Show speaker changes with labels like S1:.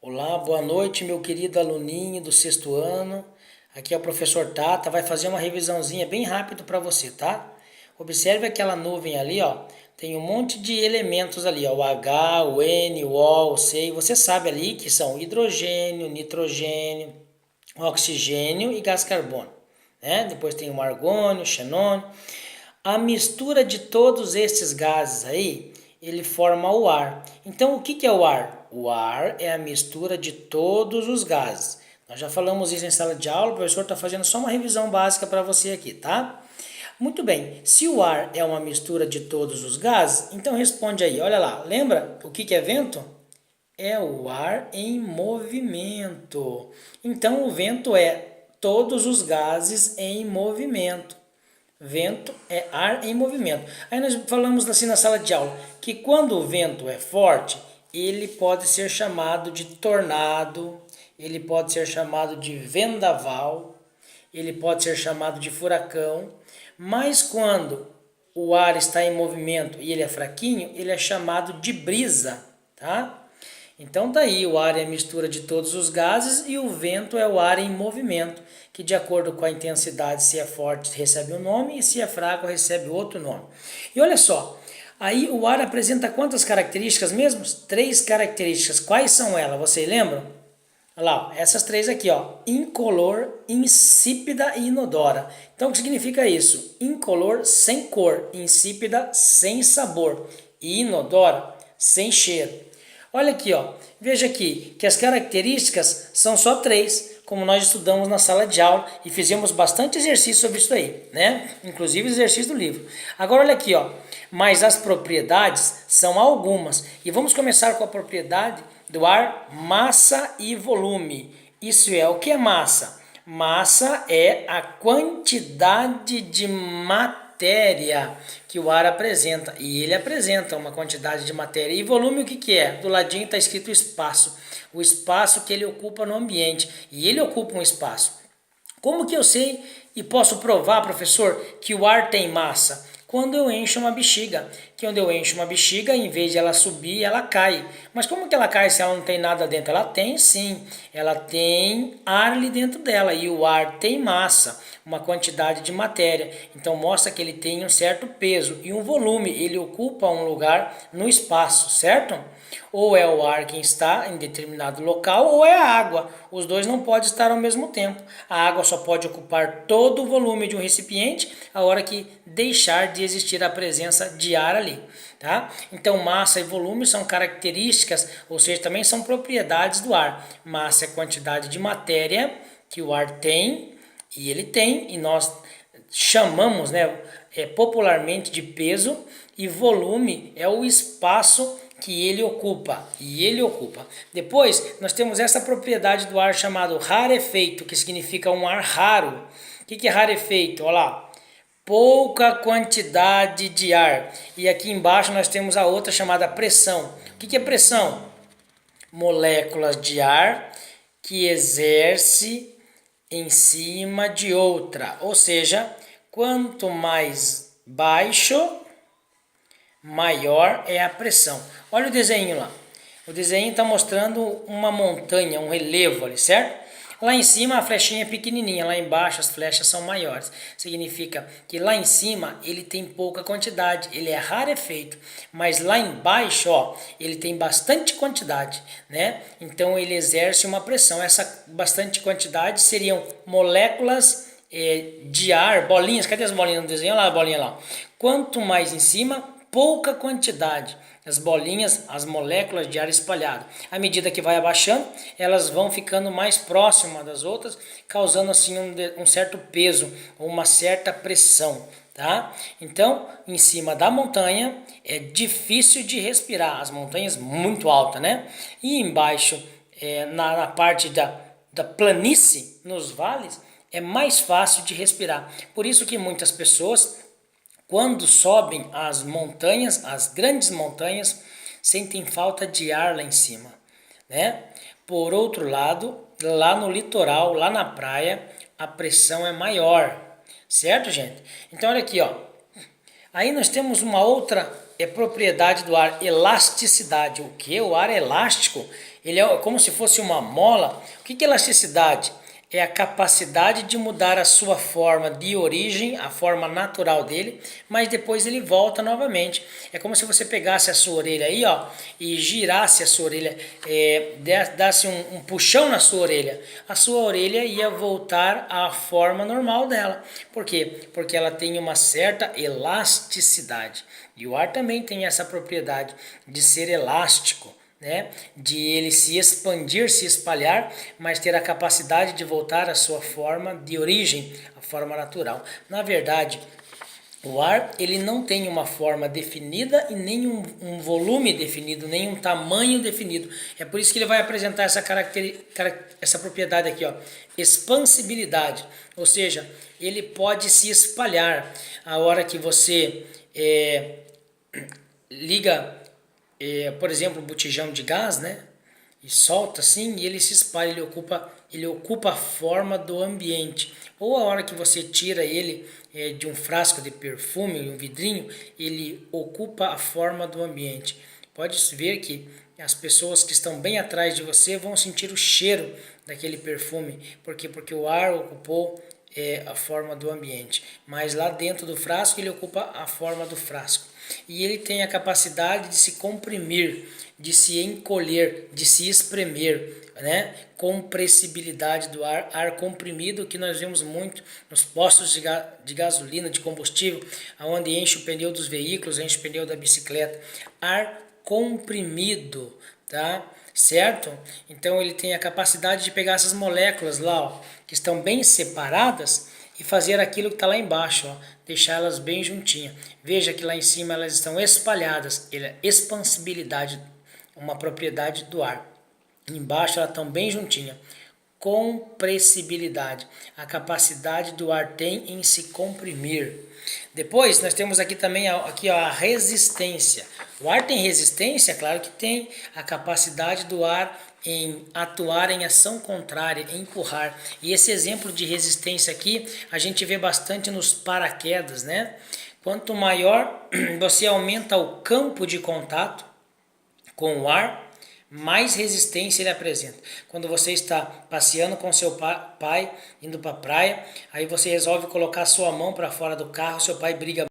S1: Olá, boa noite, meu querido aluninho do sexto ano. Aqui é o professor Tata, vai fazer uma revisãozinha bem rápido para você, tá? Observe aquela nuvem ali, ó. Tem um monte de elementos ali, ó, o H, o N, o O, o C. E você sabe ali que são hidrogênio, nitrogênio, oxigênio e gás carbono, né? Depois tem o argônio, xenônio. A mistura de todos esses gases aí, ele forma o ar. Então, o que é o ar? O ar é a mistura de todos os gases. Nós já falamos isso em sala de aula, o professor está fazendo só uma revisão básica para você aqui, tá? Muito bem, se o ar é uma mistura de todos os gases, então responde aí, olha lá, lembra o que é vento? É o ar em movimento. Então, o vento é todos os gases em movimento. Vento é ar em movimento. Aí nós falamos assim na sala de aula que quando o vento é forte, ele pode ser chamado de tornado, ele pode ser chamado de vendaval, ele pode ser chamado de furacão, mas quando o ar está em movimento e ele é fraquinho, ele é chamado de brisa, tá? Então tá aí, o ar é a mistura de todos os gases e o vento é o ar em movimento, que de acordo com a intensidade, se é forte, recebe um nome e se é fraco, recebe outro nome. E olha só, aí o ar apresenta quantas características mesmo? Três características. Quais são elas? Vocês lembram? Olha lá, ó, essas três aqui, ó, incolor, insípida e inodora. Então o que significa isso? Incolor, sem cor, insípida, sem sabor e inodora, sem cheiro. Olha aqui, ó. Veja aqui que as características são só três, como nós estudamos na sala de aula e fizemos bastante exercício sobre isso aí, né? Inclusive exercício do livro. Agora olha aqui, ó. Mas as propriedades são algumas. E vamos começar com a propriedade do ar, massa e volume. Isso é, o que é massa? Massa é a quantidade de matéria que o ar apresenta. E ele apresenta uma quantidade de matéria. E volume o que é? Do ladinho está escrito espaço. O espaço que ele ocupa no ambiente. E ele ocupa um espaço. Como que eu sei e posso provar, professor, que o ar tem massa? Quando eu encho uma bexiga. Que quando eu encho uma bexiga, em vez de ela subir, ela cai. Mas como que ela cai se ela não tem nada dentro? Ela tem sim, ela tem ar ali dentro dela e o ar tem massa, uma quantidade de matéria. Então mostra que ele tem um certo peso e um volume, ele ocupa um lugar no espaço, certo? Ou é o ar quem está em determinado local ou é a água. Os dois não podem estar ao mesmo tempo. A água só pode ocupar todo o volume de um recipiente a hora que deixar de existir a presença de ar ali. Tá? Então massa e volume são características, ou seja, também são propriedades do ar. Massa é a quantidade de matéria que o ar tem, e ele tem, e nós chamamos, né, popularmente de peso, e volume é o espaço que ele ocupa, e ele ocupa. Depois, nós temos essa propriedade do ar chamado rarefeito, que significa um ar raro. O que é rarefeito? Olha lá, pouca quantidade de ar. E aqui embaixo nós temos a outra chamada pressão. O que é pressão? Moléculas de ar que exerce em cima de outra. Ou seja, quanto mais baixo, maior é a pressão. Olha o desenho lá. O desenho está mostrando uma montanha, um relevo ali, certo? Lá em cima a flechinha é pequenininha, lá embaixo as flechas são maiores. Significa que lá em cima ele tem pouca quantidade, ele é rarefeito. Mas lá embaixo, ó, ele tem bastante quantidade, né? Então ele exerce uma pressão. Essa bastante quantidade seriam moléculas de ar, bolinhas. Cadê as bolinhas no desenho? Olha lá a bolinha lá. Quanto mais em cima, pouca quantidade. As bolinhas, as moléculas de ar espalhado. À medida que vai abaixando, elas vão ficando mais próximas das outras, causando assim um certo peso, uma certa pressão. Tá? Então, em cima da montanha é difícil de respirar, as montanhas muito altas, né? E embaixo, na parte da planície, nos vales, é mais fácil de respirar. Por isso que muitas pessoas, quando sobem as montanhas, as grandes montanhas, sentem falta de ar lá em cima, né? Por outro lado, lá no litoral, lá na praia, a pressão é maior, certo, gente? Então olha aqui, ó. Aí nós temos uma outra é propriedade do ar, elasticidade. O que? O ar é elástico, ele é como se fosse uma mola. O que é elasticidade? É a capacidade de mudar a sua forma de origem, a forma natural dele, mas depois ele volta novamente. É como se você pegasse a sua orelha aí, ó, e girasse a sua orelha, desse um puxão na sua orelha. A sua orelha ia voltar à forma normal dela. Por quê? Porque ela tem uma certa elasticidade. E o ar também tem essa propriedade de ser elástico, né? De ele se expandir, se espalhar, mas ter a capacidade de voltar à sua forma de origem, a forma natural. Na verdade, o ar ele não tem uma forma definida e nem um volume definido, nem um tamanho definido. É por isso que ele vai apresentar essa propriedade aqui, ó, expansibilidade. Ou seja, ele pode se espalhar. A hora que você liga, por exemplo, um botijão de gás, né? E solta assim e ele se espalha, ele ocupa a forma do ambiente. Ou a hora que você tira ele de um frasco de perfume, um vidrinho, ele ocupa a forma do ambiente. Pode ver que as pessoas que estão bem atrás de você vão sentir o cheiro daquele perfume. Por quê? Porque o ar ocupou a forma do ambiente. Mas lá dentro do frasco ele ocupa a forma do frasco. E ele tem a capacidade de se comprimir, de se encolher, de se espremer, né? Compressibilidade do ar, ar comprimido, que nós vemos muito nos postos de gasolina, de combustível, onde enche o pneu dos veículos, enche o pneu da bicicleta. Ar comprimido, tá? Certo? Então ele tem a capacidade de pegar essas moléculas lá, ó, que estão bem separadas, e fazer aquilo que está lá embaixo, ó, deixar elas bem juntinhas. Veja que lá em cima elas estão espalhadas, ele é expansibilidade, uma propriedade do ar. Embaixo elas estão bem juntinhas. Compressibilidade, a capacidade do ar tem em se comprimir. Depois nós temos aqui também aqui, ó, a resistência. O ar tem resistência? Claro que tem. A capacidade do ar em atuar em ação contrária, em empurrar. E esse exemplo de resistência aqui a gente vê bastante nos paraquedas, né? Quanto maior você aumenta o campo de contato com o ar, mais resistência ele apresenta. Quando você está passeando com seu pai, indo para a praia, aí você resolve colocar sua mão para fora do carro, seu pai briga